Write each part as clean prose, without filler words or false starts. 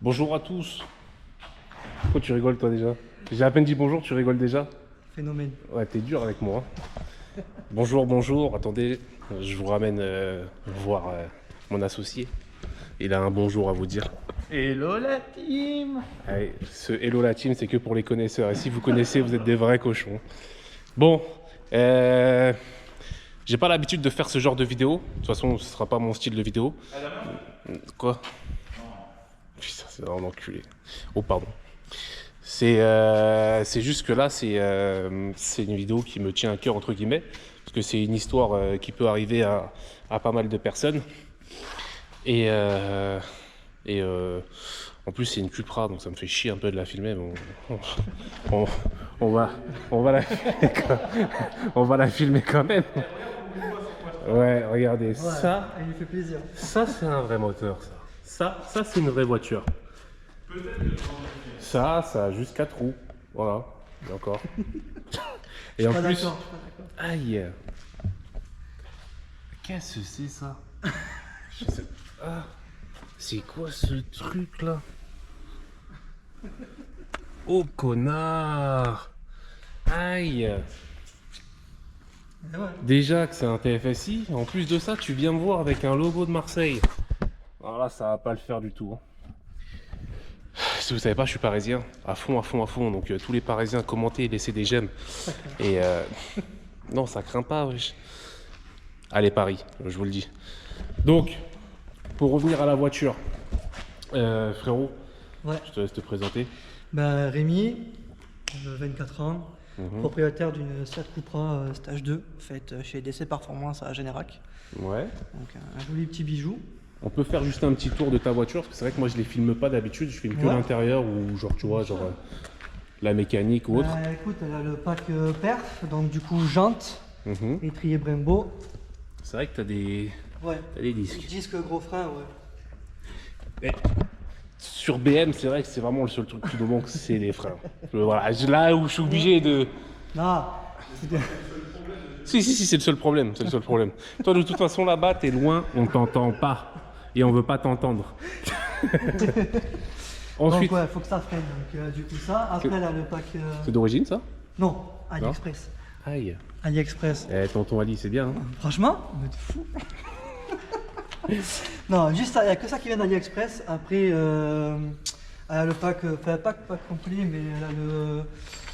Bonjour à tous. Pourquoi tu rigoles toi déjà? J'ai à peine dit bonjour, tu rigoles déjà? Phénomène. Ouais, t'es dur avec moi. Bonjour, bonjour. Attendez, je vous ramène voir mon associé. Il a un bonjour à vous dire. Hello la team. Allez, ce Hello la team, c'est que pour les connaisseurs. Et si vous connaissez, vous êtes des vrais cochons. Bon, j'ai pas l'habitude de faire ce genre de vidéo. De toute façon, ce sera pas mon style de vidéo. Quoi? Putain, c'est vraiment enculé. Oh, pardon. C'est juste que là, c'est une vidéo qui me tient à cœur, entre guillemets, parce que c'est une histoire qui peut arriver à pas mal de personnes. Et, en plus, c'est une Cupra, donc ça me fait chier un peu de la filmer. Mais on, on va la filmer on va la filmer quand même. Ouais, regardez, Ouais, ça, il lui fait plaisir. ça c'est un vrai moteur, ça c'est une vraie voiture. Ça a juste 4 roues. Voilà, et encore. Et en Pas plus. d'accord, je suis pas d'accord. Aïe. Qu'est-ce que c'est ça? Je sais. Ah. C'est quoi ce truc là? Oh connard! Aïe! Et ouais. Déjà que c'est un TFSI, en plus de ça, tu viens me voir avec un logo de Marseille. Alors là, ça va pas le faire du tout. Si vous savez pas, je suis parisien, à fond, à fond, à fond. Donc tous les Parisiens, commentez, laissez des j'aime. Et non, ça craint pas, wesh. Allez Paris, je vous le dis. Donc, pour revenir à la voiture, frérot, Ouais. je te laisse te présenter. Bah, Rémi, 24 ans, Mhm. propriétaire d'une Seat Cupra Stage 2, faite chez DC Performance à Générac. Ouais. Donc un joli petit bijou. On peut faire juste un petit tour de ta voiture, parce que c'est vrai que moi je les filme pas d'habitude, je filme que Ouais. l'intérieur ou genre tu vois, genre la mécanique ou autre. Bah, écoute, elle a le pack perf, donc du coup jante, Mhm. étrier Brembo. C'est vrai que Ouais. t'as des disques. Disque gros frein, ouais. Et sur BM, c'est vrai que c'est vraiment le seul truc qui nous manque, c'est les freins. Voilà, là où je suis obligé de. Non, c'était- Si, c'est le seul problème, c'est le seul problème. Toi, de toute façon, là-bas, t'es loin, on t'entend pas. Et on veut pas t'entendre. Ensuite, donc ouais, faut que ça freine. Donc du coup ça. Après elle a le pack. c'est d'origine ça? Non, AliExpress. Aïe. AliExpress. Eh, tonton Ali, c'est bien. Hein. Franchement, mais t'es fou. Non, juste ça, il n'y a que ça qui vient d'AliExpress. Après, elle a le pack, enfin pas complet, mais elle a le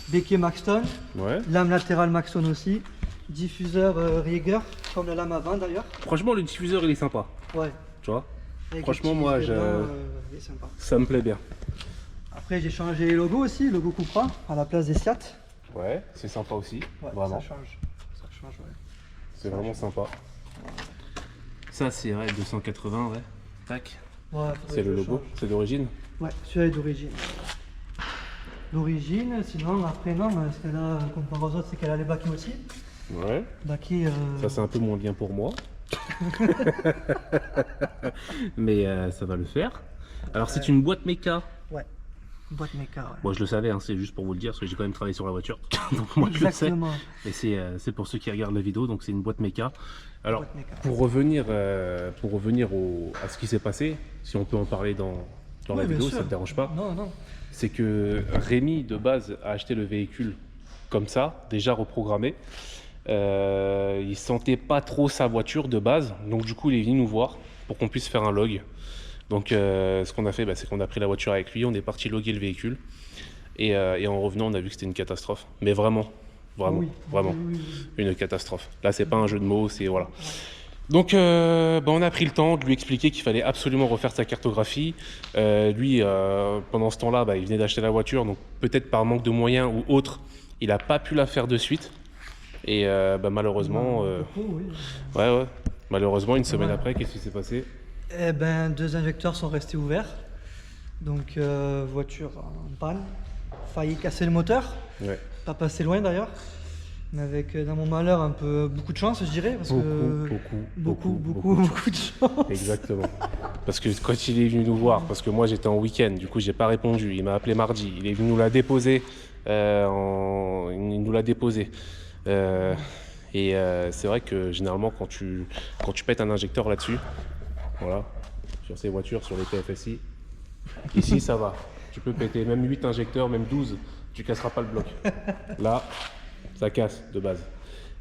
béquet Maxton, Ouais. lame latérale Maxton aussi, diffuseur Rieger, comme la lame avant d'ailleurs. Franchement, le diffuseur, il est sympa. Ouais. Tu vois? Avec Franchement, le petit moi, gilet blanc, il est sympa. ça me plaît bien. Après, j'ai changé les logos aussi, logo Cupra à la place des Seat. Ouais, c'est sympa aussi. Ouais, Vraiment. ça change. Ça change, ouais. C'est vraiment sympa. Ça, c'est ouais, 280, ouais. Tac. Ouais, faudrait C'est que le je logo, change. c'est d'origine. Ouais, celui-là est d'origine. D'origine, sinon après non, mais ce qu'elle a comparé aux autres, c'est qu'elle a les baquets aussi. Ouais. Baquets. Ça, c'est un peu moins bien pour moi. Mais ça va le faire. Alors, c'est une boîte méca. Ouais. Boîte méca, ouais. Moi, je le savais, hein, c'est juste pour vous le dire, parce que j'ai quand même travaillé sur la voiture. Donc, moi, je le sais. Exactement. Et c'est pour ceux qui regardent la vidéo, donc c'est une boîte méca. Alors, Boîte méca. pour revenir à ce qui s'est passé, si on peut en parler dans la Oui, bien vidéo, sûr. ça ne te dérange pas. Non, non. C'est que Rémi, de base, a acheté le véhicule comme ça, déjà reprogrammé. Il sentait pas trop sa voiture de base, donc du coup, il est venu nous voir pour qu'on puisse faire un log. Donc, ce qu'on a fait, c'est qu'on a pris la voiture avec lui, on est parti loguer le véhicule. Et en revenant, on a vu que c'était une catastrophe. Mais vraiment, Oui. vraiment, Oui. une catastrophe. Là, c'est pas un jeu de mots, c'est voilà. Donc, on a pris le temps de lui expliquer qu'il fallait absolument refaire sa cartographie. Lui, pendant ce temps-là, il venait d'acheter la voiture, donc peut-être par manque de moyens ou autre, il n'a pas pu la faire de suite. Et malheureusement, Oui. ouais, malheureusement, une semaine Ouais. après, qu'est-ce qui s'est passé? Eh ben, 2 injecteurs sont restés ouverts. Donc, voiture en panne. Failli casser le moteur. Ouais. Pas passé loin d'ailleurs. Mais avec, dans mon malheur, beaucoup de chance, je dirais. Parce que beaucoup de chance. Exactement. Parce que quand il est venu nous voir, parce que moi j'étais en week-end, du coup j'ai pas répondu, il m'a appelé mardi, il est venu nous la déposer, il nous l'a déposé. C'est vrai que généralement quand tu pètes un injecteur là-dessus, voilà, sur ces voitures, sur les TFSI, Ici, ça va. Tu peux péter même 8 injecteurs, même 12, tu casseras pas le bloc. Là, ça casse de base.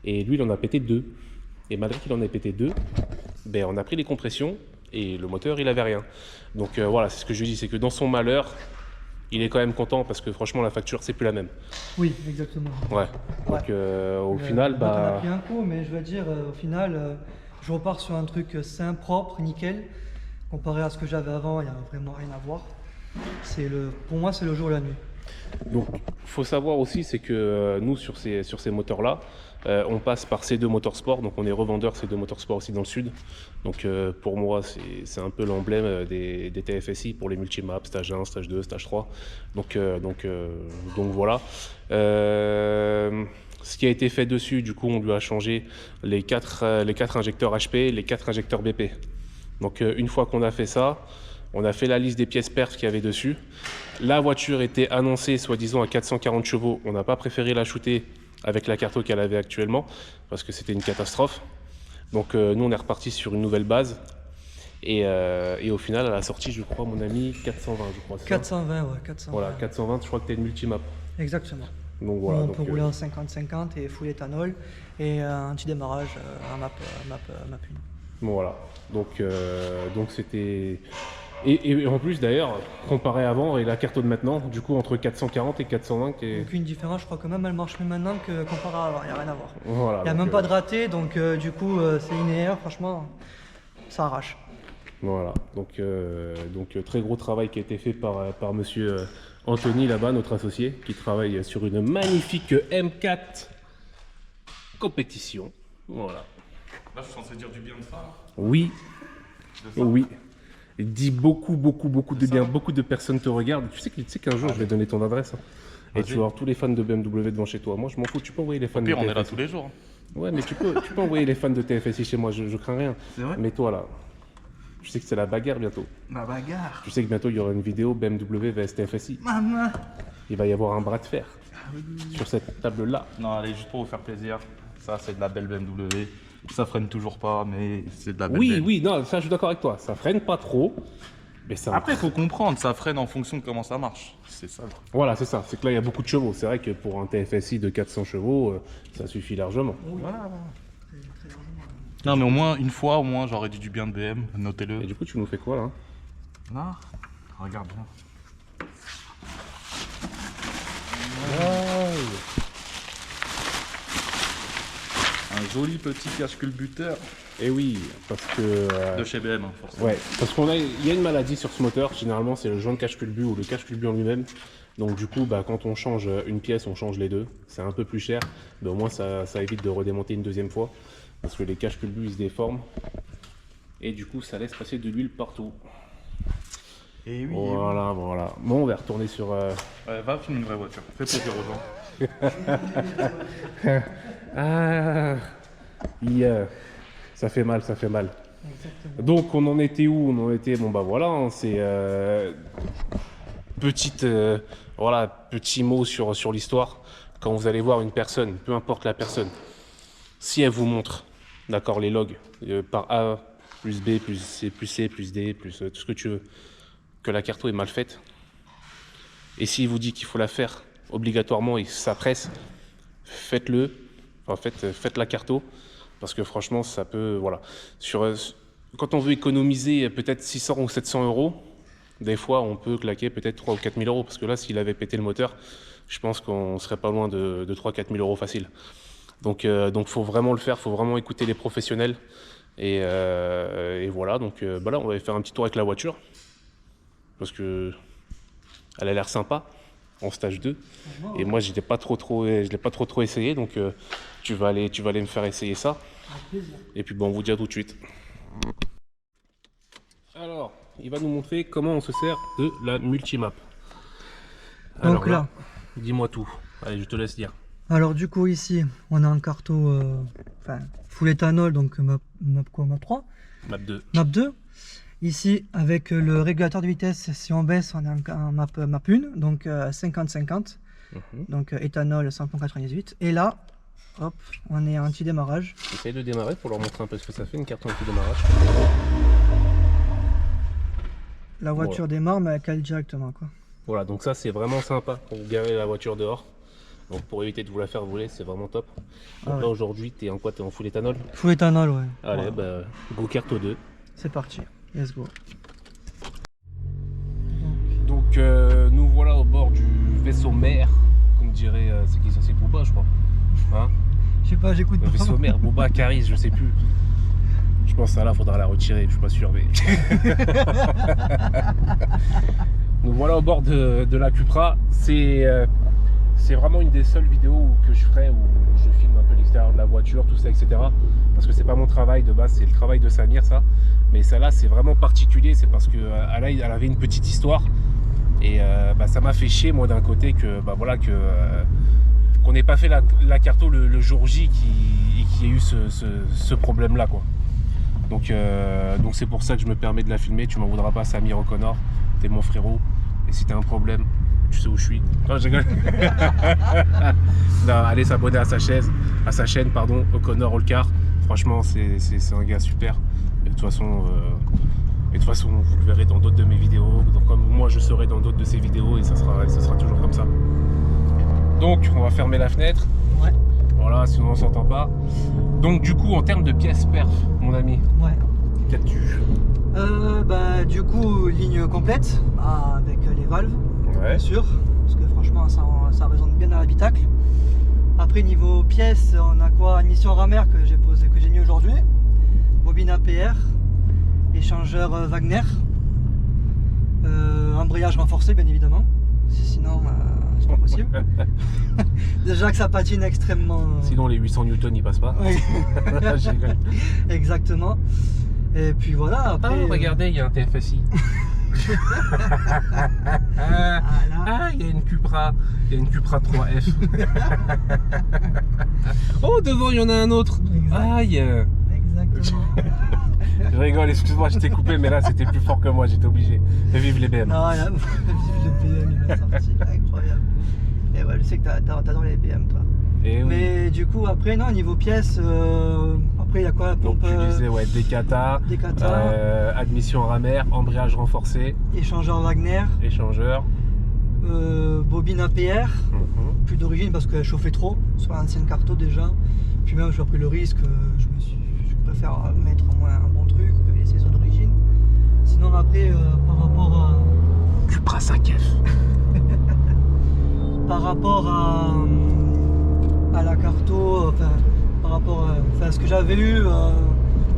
Et lui, il en a pété 2. Et malgré qu'il en ait pété 2, ben, on a pris les compressions et le moteur, il avait rien. Donc voilà, c'est ce que je dis, c'est que dans son malheur, il est quand même content parce que franchement, la facture, c'est plus la même. Oui, exactement. Ouais. Donc au final, On a bah. pris un coup, mais je veux dire, au final, je repars sur un truc sain, propre, nickel. Comparé à ce que j'avais avant, il n'y a vraiment rien à voir. Pour moi, c'est le jour et la nuit. Donc, faut savoir aussi, c'est que nous, sur ces moteurs-là, on passe par C2 Motorsport, donc on est revendeur C2 Motorsport aussi dans le sud. Donc, pour moi, c'est un peu l'emblème des TFSI pour les multimaps, stage 1, stage 2, stage 3. Donc voilà. Ce qui a été fait dessus, du coup, on lui a changé les 4 injecteurs HP, les 4 injecteurs BP. Donc, une fois qu'on a fait ça, on a fait la liste des pièces perf qu'il y avait dessus. La voiture était annoncée soi-disant à 440 chevaux. On n'a pas préféré la shooter avec la carto qu'elle avait actuellement parce que c'était une catastrophe. Donc nous on est reparti sur une nouvelle base. Et au final elle a sorti, je crois, mon ami, 420, je crois. 420, ouais, 420. Voilà, 420, je crois que tu as une multimap. Exactement. Donc voilà. On donc, peut rouler en 50-50 et full éthanol et un petit démarrage en map 1. Bon voilà. Donc c'était. Et en plus d'ailleurs, comparé avant et la carto de maintenant, du coup entre 440 et 420 qui est. Aucune différence, je crois que même elle marche mieux maintenant que comparé à avant, il n'y a rien à voir. Voilà, Il n'y a même pas de raté, donc du coup c'est linéaire, franchement, ça arrache. Voilà, donc très gros travail qui a été fait par monsieur Anthony là-bas, notre associé, qui travaille sur une magnifique M4 compétition. Voilà. Là, je suis censé dire du bien de ça. Oui, De ça. oui. Il dit beaucoup de ça. bien. Beaucoup de personnes te regardent. Tu sais qu'un jour je vais donner ton adresse. Hein. Et Vas-y. tu vas avoir tous les fans de BMW devant chez toi. Moi je m'en fous, tu peux envoyer les fans Au pire, de on est là TFSI. tous les jours. Ouais, mais tu peux envoyer les fans de TFSI chez moi, je crains rien. C'est vrai. Mais toi là, je sais que c'est la bagarre bientôt. La bagarre. Tu sais que bientôt il y aura une vidéo BMW vs TFSI. Maman. Il va y avoir un bras de fer sur cette table-là. Non, allez, juste pour vous faire plaisir. Ça, c'est de la belle BMW. Ça freine toujours pas, mais c'est de la belle Oui, BMW. oui, non, ça je suis d'accord avec toi. Ça freine pas trop, mais ça. Après, il faut comprendre, ça freine en fonction de comment ça marche. C'est ça le truc. Voilà, c'est ça. C'est que là il y a beaucoup de chevaux. C'est vrai que pour un TFSI de 400 chevaux, ça suffit largement. Voilà. Non, mais au moins, une fois, au moins, j'aurais dit du bien de BM. Et Notez-le. du coup, tu nous fais quoi là? Là, regarde bien. Un joli petit cache culbuteur Et oui, parce que. de chez BM, hein, forcément. Ouais, parce il y a une maladie sur ce moteur. Généralement, c'est le joint de cache-culbu ou le cache-culbu en lui-même. Donc du coup, bah, quand on change une pièce, on change les deux. C'est un peu plus cher, mais au moins ça évite de redémonter une deuxième fois. Parce que les cache-culbus, ils se déforment. Et du coup, ça laisse passer de l'huile partout. Et oui. Voilà, voilà. Bon, on va retourner sur... Va filmer une vraie voiture. Fais plaisir aux gens. Ah, ça fait mal, ça fait mal. Exactement. Donc on en était où? On en était, bon bah voilà, hein, c'est petit mot sur l'histoire. Quand vous allez voir une personne, peu importe la personne, si elle vous montre, d'accord, les logs par A plus B plus C plus C plus D plus tout ce que tu veux, que la carto est mal faite, et s'il vous dit qu'il faut la faire obligatoirement et ça presse, faites-le. En fait, faites la carto parce que franchement, ça peut, voilà. Quand on veut économiser peut-être 600 ou 700 euros, des fois, on peut claquer peut-être 3 ou 4 000 euros parce que là, s'il avait pété le moteur, je pense qu'on serait pas loin de 3 4 000 euros facile. Donc, faut vraiment le faire, faut vraiment écouter les professionnels et voilà. Donc, là, on va faire un petit tour avec la voiture parce que elle a l'air sympa en stage 2. Et moi, je l'ai pas trop essayé, donc tu vas aller me faire essayer ça. Avec plaisir. Et puis bon, on vous dit à tout de suite. Alors, il va nous montrer comment on se sert de la multimap. Donc là, dis-moi tout. Allez, je te laisse dire. alors du coup ici, on a un carto full éthanol, donc map 3, Map 2. map 2. Ici, avec le régulateur de vitesse, si on baisse, on est en map 1, donc 50-50, donc éthanol 198. Et là, hop, on est en anti-démarrage. Essaye de démarrer pour leur montrer un peu ce que ça fait, une carte anti-démarrage. La voiture démarre, mais elle cale directement, quoi. Voilà, donc ça c'est vraiment sympa pour vous garer la voiture dehors. Donc pour éviter de vous la faire voler, c'est vraiment top. Donc là aujourd'hui, t'es en quoi? T'es en full éthanol? Full éthanol, ouais. Allez, Ouais. bah, go Carto 2. C'est parti, let's go. Donc nous voilà au bord du vaisseau mère, comme dirait, c'est qui ça? C'est Booba, je crois. Hein? Je sais pas, j'écoute Le pas. vaisseau mère, Booba, Caris, je sais plus. Je pense à là, faudra la retirer, je suis pas sûr, mais. Nous voilà au bord de la Cupra. C'est vraiment une des seules vidéos que je ferai où je filme un peu l'extérieur de la voiture, tout ça, etc. Parce que c'est pas mon travail de base, c'est le travail de Samir, ça. Mais celle-là, c'est vraiment particulier, c'est parce que elle avait une petite histoire. Et ça m'a fait chier, moi, d'un côté, qu'on n'ait pas fait la carto le jour J et qu'il y ait eu ce problème-là, quoi. Donc c'est pour ça que je me permets de la filmer. Tu m'en voudras pas, Samir O'Connor. T'es mon frérot. Et si t'as un problème, tu sais où je suis. Non, je rigole. Non, allez s'abonner à sa chaîne, O'Connor Allcar. Franchement, c'est un gars super. Et de toute façon, vous le verrez dans d'autres de mes vidéos. Donc, comme moi, je serai dans d'autres de ses vidéos et ça sera toujours comme ça. Donc, on va fermer la fenêtre. Ouais. Voilà, sinon on s'entend pas. Donc, du coup, en termes de pièces perf, mon ami, Ouais. qu'as-tu? Du coup, ligne complète, avec les valves, Ouais. bien sûr. Parce que franchement, ça résonne bien dans l'habitacle. Après, niveau pièces, on a quoi? Émission Ramer que j'ai mis aujourd'hui. Bobine APR. Échangeur Wagner. Embrayage renforcé, bien évidemment. Sinon, c'est pas possible. Déjà que ça patine extrêmement. Sinon, les 800 Newton, ils passent pas. Oui. Je rigole. Exactement. Et puis voilà, après. Regardez, il y a un TFSI. Il y a une Cupra. Il y a une Cupra 3F. Oh, devant, il y en a un autre. Exact. Aïe. Exactement. Je rigole, excuse-moi, je t'ai coupé, mais là, c'était plus fort que moi, j'étais obligé. Et vive les BM. Non, là, le BM, il est sorti, incroyable. Et ouais, je sais que t'adores les BM, toi. Et oui. Mais du coup, après, non, niveau pièces, après, il y a quoi? La Donc pompe, tu disais, ouais, Decata, admission Ramer, embrayage renforcé, échangeur Wagner, échangeur. bobine APR, plus d'origine parce qu'elle chauffait trop sur l'ancienne carto déjà. Puis même, j'ai pris le risque, je préfère mettre au moins un bon truc que les saisons d'origine. Sinon, après, par rapport Cupra 5F. par rapport à la carto, par rapport à ce que j'avais eu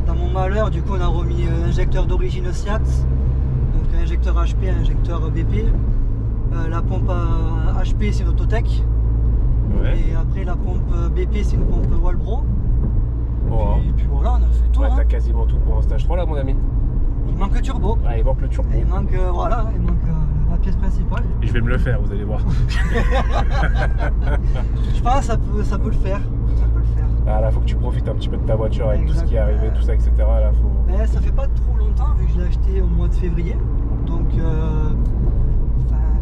dans mon malheur, du coup on a remis injecteur d'origine Seat, donc injecteur HP, injecteur BP. La pompe HP c'est une Autotech, Ouais. et après la pompe BP c'est une pompe Walbro. Bon, Et puis voilà, on a fait tout. ouais, Hein. t'as quasiment tout pour un stage 3 là, mon ami. Il manque le turbo, Ouais, il manque le turbo. et il manque la pièce principale. Et je vais me le faire, vous allez voir. Je pense que ça peut le faire. Ça peut le faire. Ah, là, faut que tu profites un petit peu de ta voiture avec tout ce qui est Exact. arrivé, tout ça, etc. Là, faut... Mais ça fait pas trop longtemps vu que je l'ai acheté au mois de février. Donc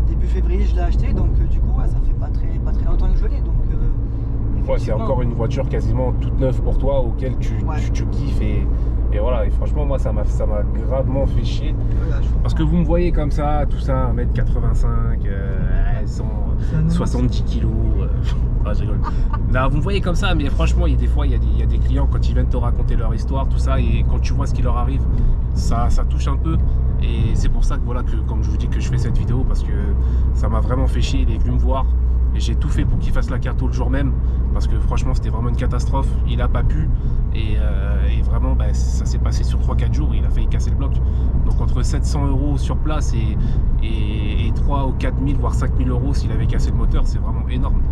début février je l'ai acheté, donc du coup ça fait pas très longtemps que je l'ai. Donc Ouais, c'est effectivement, encore une voiture quasiment toute neuve pour toi, auquel tu kiffes et voilà. Et franchement, moi, ça m'a gravement fait chier. voilà, Parce que vous me voyez comme ça, tout ça, 1m85, 170 kg. Ah, je rigole. Là, vous me voyez comme ça, mais franchement, il y a des clients, quand ils viennent te raconter leur histoire, tout ça, et quand tu vois ce qui leur arrive, ça touche un peu. Et c'est pour ça que, voilà, comme je vous dis, que je fais cette vidéo, parce que ça m'a vraiment fait chier. Il est venu me voir. Et j'ai tout fait pour qu'il fasse la carto le jour même, parce que franchement c'était vraiment une catastrophe. Il a pas pu, et vraiment ça s'est passé sur 3-4 jours, il a failli casser le bloc. Donc entre 700 € sur place et 3 ou 4 000 voire 5 000 € s'il avait cassé le moteur, c'est vraiment énorme.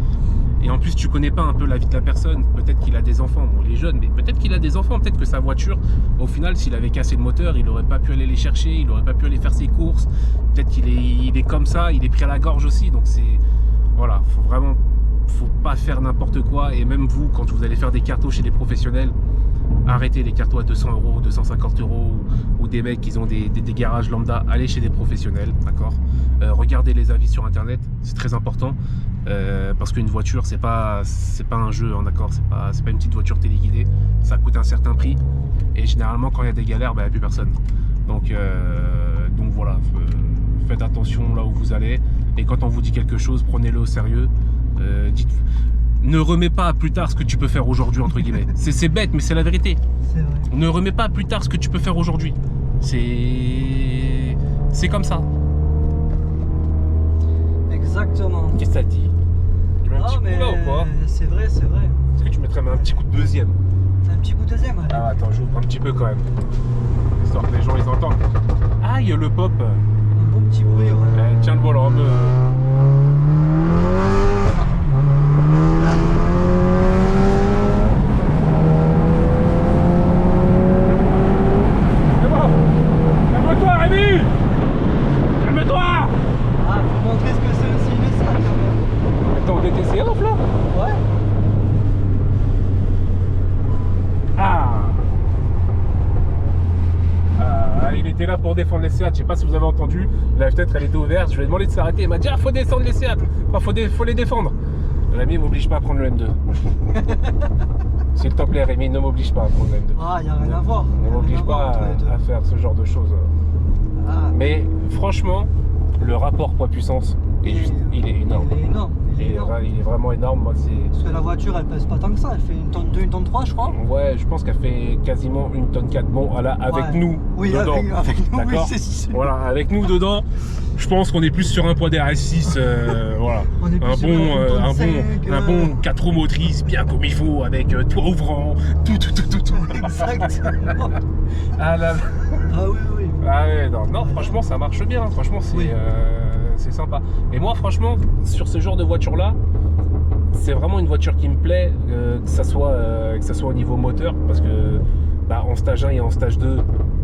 Et en plus tu connais pas un peu la vie de la personne, peut-être qu'il a des enfants, bon il est jeune, mais peut-être qu'il a des enfants, peut-être que sa voiture, au final s'il avait cassé le moteur, il aurait pas pu aller les chercher, il aurait pas pu aller faire ses courses, peut-être qu'il est comme ça, il est pris à la gorge aussi, donc c'est... Voilà, faut pas faire n'importe quoi. Et même vous, quand vous allez faire des cartos chez des professionnels, arrêtez les cartos à 200 €, 250 € ou des mecs qui ont des garages lambda. Allez chez des professionnels, d'accord. Regardez les avis sur internet, c'est très important. Parce qu'une voiture, c'est pas un jeu, hein, d'accord. C'est pas une petite voiture téléguidée. Ça coûte un certain prix. Et généralement, quand il y a des galères, il n'y a plus personne. Donc donc voilà, faites attention là où vous allez. Et quand on vous dit quelque chose, prenez-le au sérieux. Ne remets pas à plus tard ce que tu peux faire aujourd'hui, entre guillemets. C'est bête, mais c'est la vérité. C'est vrai. Ne remets pas à plus tard ce que tu peux faire aujourd'hui. C'est comme ça. Exactement. Qu'est-ce que ça dit? Tu mets un petit coup là ou quoi? C'est vrai, c'est vrai. Est-ce que tu mettrais un petit coup de deuxième? Un petit coup de deuxième, allez. Ah attends, j'ouvre un petit peu quand même. Histoire que les gens les entendent. Aïe le pop. Un bon petit bruit, ouais. Tiens le volant un peu. C'est bon. Calme-toi Rémi. Calme-toi. Ah, faut montrer ce que c'est aussi une salle quand même. Attends, on DTC off là? Ouais. Il était là pour défendre les Seat, je sais pas si vous avez entendu, la fenêtre elle était ouverte, je lui ai demandé de s'arrêter, il m'a dit ah faut descendre les Seat, enfin, faut les défendre. L'ami m'oblige pas à prendre le M2. S'il te plaît Rémi, ne m'oblige pas à prendre le M2. Ah, y a rien à voir. Ne m'oblige pas à faire ce genre de choses. Ah. Mais franchement, le rapport poids-puissance, il est énorme. Il est énorme. Il est vraiment énorme. Moi, Parce que la voiture, elle pèse pas tant que ça. Elle fait une tonne 2, une tonne 3, je crois. Ouais, je pense qu'elle fait quasiment une tonne 4. Bon, voilà, avec Ouais. nous Oui, dedans. avec nous, oui, D'accord. c'est sûr. Voilà, avec nous dedans, je pense qu'on est plus sur un poids d'RS6. Voilà. On est plus sur Un bon 4 roues motrices, bien comme il faut, avec toit ouvrant, tout. Exactement. Ah là. Ah oui, oui. Ah ouais, non, franchement, ça marche bien. Franchement, c'est Oui. C'est sympa. Et moi, franchement, sur ce genre de voiture-là, c'est vraiment une voiture qui me plaît, que ça soit au niveau moteur, parce que bah, en stage 1 et en stage 2,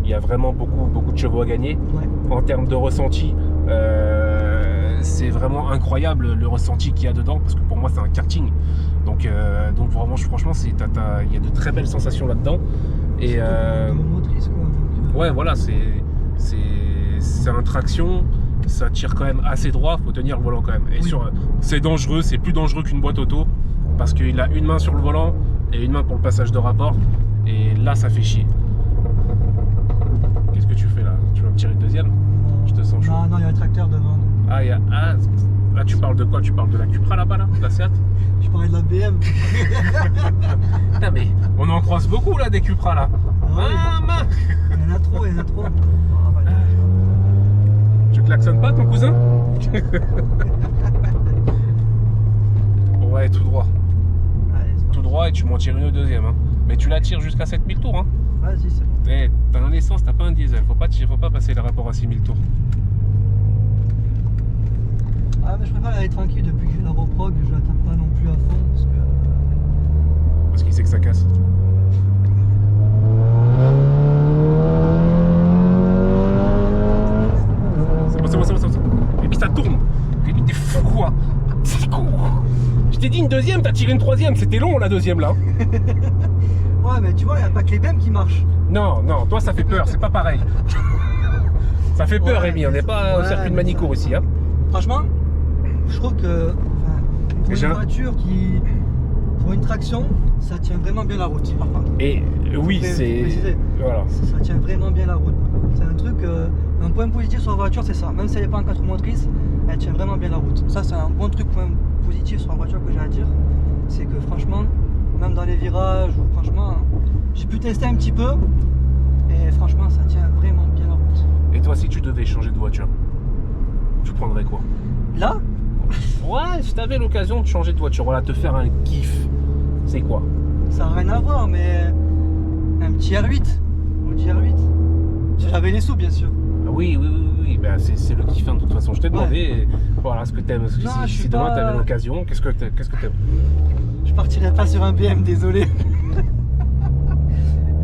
il y a vraiment beaucoup de chevaux à gagner. Ouais. En termes de ressenti, c'est vraiment incroyable le ressenti qu'il y a dedans, parce que pour moi, c'est un karting. Donc vraiment, franchement, il y a de très belles sensations là-dedans. Et motrice, quoi. ouais, voilà, c'est un traction. Ça tire quand même assez droit, faut tenir le volant quand même. Et Oui. c'est dangereux, c'est plus dangereux qu'une boîte auto parce qu'il a une main sur le volant et une main pour le passage de rapport. Et là, ça fait chier. Qu'est-ce que tu fais là? Tu vas me tirer le deuxième? Je te sens chaud. Non, il y a un tracteur devant. Ah, tu parles de quoi? Tu parles de la Cupra là-bas, là? De la Seat? Je parlais de la BM. Putain, mais on en croise beaucoup là, des Cupra là. Ah, mince. Il y en a trop, Ah, bah, Tu klaxonnes pas ton cousin? Ouais, tout droit. allez, c'est Tout droit et tu m'en tires une deuxième. Hein. Mais tu la tires jusqu'à 7000 tours. Hein. parti. Vas-y, c'est bon. T'as un essence, t'as pas un diesel. Faut pas passer le rapport à 6000 tours. Ah, mais je préfère aller tranquille depuis que j'ai la reprog. Je l'attends pas non plus à fond parce que. Parce qu'il sait que ça casse. C'est bon. Et puis ça tourne. Et puis t'es fou quoi. C'est con. Je t'ai dit une deuxième, t'as tiré une troisième. C'était long la deuxième là. Ouais, mais tu vois, il n'y a pas que les BM qui marchent. Non, toi ça fait peur, c'est pas pareil. Ça fait peur, Ouais, Rémi, on n'est pas au ouais, circuit de mais Manicourt ici. Hein. Franchement, je trouve que pour Déjà- une voiture qui. Pour une traction, ça tient vraiment bien la route, par contre. Et oui, Faut c'est. préciser. Voilà. Ça tient vraiment bien la route. C'est un truc, un point positif sur la voiture, c'est ça. Même si elle n'est pas en 4 roues motrices, elle tient vraiment bien la route. Ça, c'est un bon truc point positif sur la voiture que j'ai à dire. C'est que franchement, même dans les virages, franchement, j'ai pu tester un petit peu. Et franchement, ça tient vraiment bien la route. Et toi, si tu devais changer de voiture, tu prendrais quoi? Là, Ouais, si t'avais l'occasion de changer de voiture, voilà, te faire un kiff, c'est quoi? ça n'a rien à voir, mais un petit R8. Audi R8. Si j'avais les sous, bien sûr. Oui, ben, c'est le kiff, hein, de toute façon. Je t'ai demandé, voilà, ce que t'aimes. Non, je Si suis demain pas- t'avais l'occasion, qu'est-ce que t'aimes? Je partirais pas sur un BM, désolé.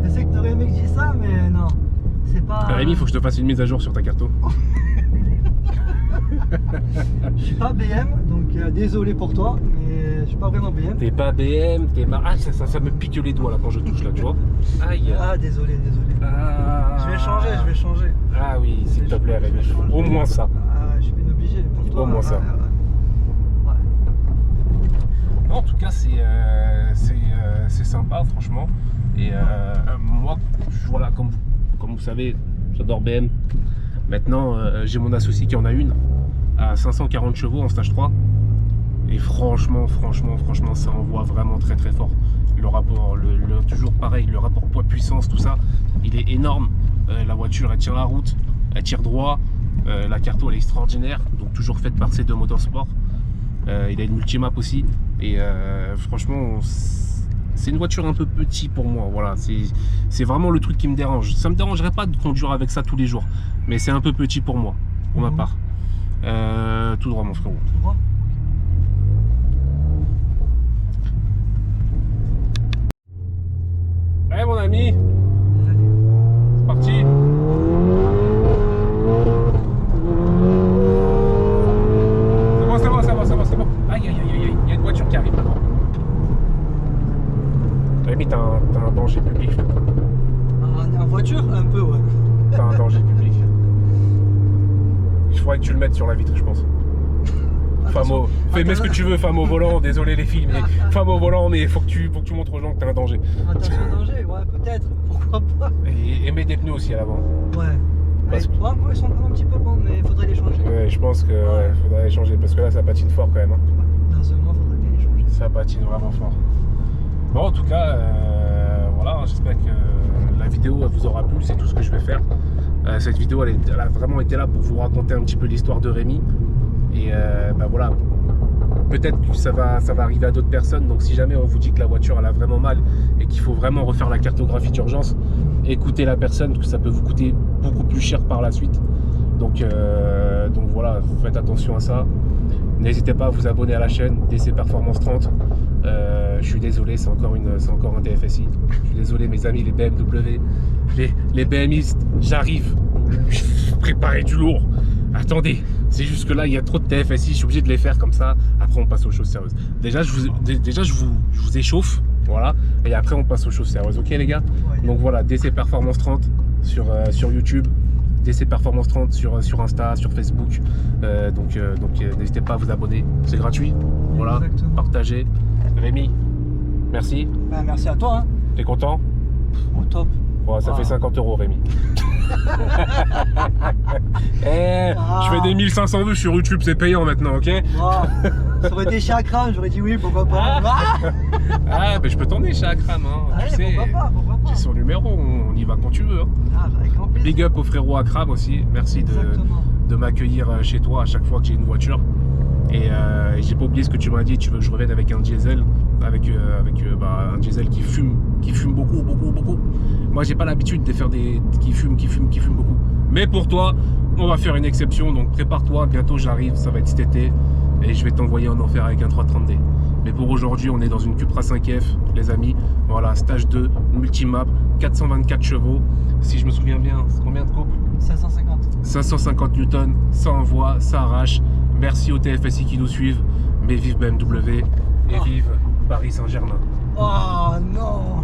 Je sais que t'aurais aimé que je dise ça, mais non. C'est pas. Rémi, il faut que je te fasse une mise à jour sur ta carte. Je suis pas BM, donc désolé pour toi, mais je suis pas vraiment BM. T'es pas BM, Ah, ça me pique les doigts là quand je touche là, tu vois? Aïe. Ah, désolé. Ah. Je vais changer. Ah oui, s'il te plaît, Rémi. Au moins ça. Ah, je suis bien obligé pour toi. Au moins ça. Ouais. Non, en tout cas, c'est sympa, franchement. Et moi, voilà, comme vous savez, j'adore BM. Maintenant, j'ai mon associé qui en a une à 540 chevaux en stage 3. Et franchement, ça envoie vraiment très très fort. Le rapport, toujours pareil, le rapport poids-puissance, tout ça, il est énorme. La voiture, elle tient la route, elle tire droit. La Carto, elle est extraordinaire, donc toujours faite par C2 Motorsport. Il a une multimap aussi. Et franchement, c'est une voiture un peu petit pour moi. Voilà, c'est vraiment le truc qui me dérange. Ça me dérangerait pas de conduire avec ça tous les jours, mais c'est un peu petit pour moi, pour ma part. Tout droit, mon frérot. Tout droit. Allez mon ami, c'est parti. C'est bon. Aïe, il y a une voiture qui arrive là-bas. Rémi, t'as un danger public. En voiture, un peu, ouais. T'as un danger public. Il faudrait que tu le mettes sur la vitre, je pense. Mets ce que tu veux, femme au volant, désolé les filles, mais femme au volant, mais faut que tu montres aux gens que t'as un danger. Attention au danger, ouais, peut-être, pourquoi pas. Et mets des pneus aussi à l'avant. Ouais. Parce Avec toi, ils sont quand même un petit peu bons, mais il faudrait les changer. Ouais, je pense que faudrait les changer, parce que là ça patine fort quand même. Hein. Dans un mois, il faudrait bien les changer. Ça patine vraiment fort. Bon, en tout cas, voilà, j'espère que la vidéo vous aura plu, c'est tout ce que je vais faire. Cette vidéo, elle a vraiment été là pour vous raconter un petit peu l'histoire de Rémi. Et bah voilà, peut-être que ça va arriver à d'autres personnes. Donc si jamais on vous dit que la voiture elle a vraiment mal et qu'il faut vraiment refaire la cartographie d'urgence, écoutez la personne, parce que ça peut vous coûter beaucoup plus cher par la suite. Donc voilà, vous faites attention à ça. N'hésitez pas à vous abonner à la chaîne DC Performance 30. Je suis désolé, c'est encore un TFSI. Je suis désolé mes amis, les BMW, les BMistes, j'arrive. Préparez du lourd. Attendez, c'est juste que là il y a trop de TFSI, je suis obligé de les faire comme ça. Après on passe aux choses sérieuses. Déjà je vous échauffe, voilà. Et après on passe aux choses sérieuses, ok les gars? Ouais. Donc voilà, DC Performance 30 sur YouTube. DC Performance 30 sur Insta, sur Facebook. Donc n'hésitez pas à vous abonner, c'est gratuit. Voilà, Exactement. partagez. Rémi, merci. Ben, merci à toi. Hein. T'es content? Au top. Ouais, ça fait 50 € Rémi. Je fais des 1500 vues sur YouTube, c'est payant maintenant, ok? Wow. Ça aurait été chez Akram, j'aurais dit oui, pourquoi pas. Ah, mais je peux t'emmener chez Akram, hein. Allez, Tu sais, pourquoi pas. j'ai son numéro, on y va quand tu veux. Hein. Ah, avec grand plaisir. Big up au frérot Akram aussi, merci Exactement. de m'accueillir chez toi à chaque fois que j'ai une voiture. Et j'ai pas oublié ce que tu m'as dit, tu veux que je revienne avec un diesel, avec un diesel qui fume beaucoup. Moi j'ai pas l'habitude de faire des qui fument beaucoup. Mais pour toi, on va faire une exception, donc prépare-toi, bientôt j'arrive, ça va être cet été, et je vais t'envoyer en enfer avec un 330D. Mais pour aujourd'hui, on est dans une Cupra 5F, les amis. Voilà, stage 2, multimap, 424 chevaux. Si je me souviens bien, c'est combien de couple? 550. 550 Newton, ça envoie, ça arrache. Merci aux TFSI qui nous suivent, mais vive BMW et vive Paris Saint-Germain. Oh non.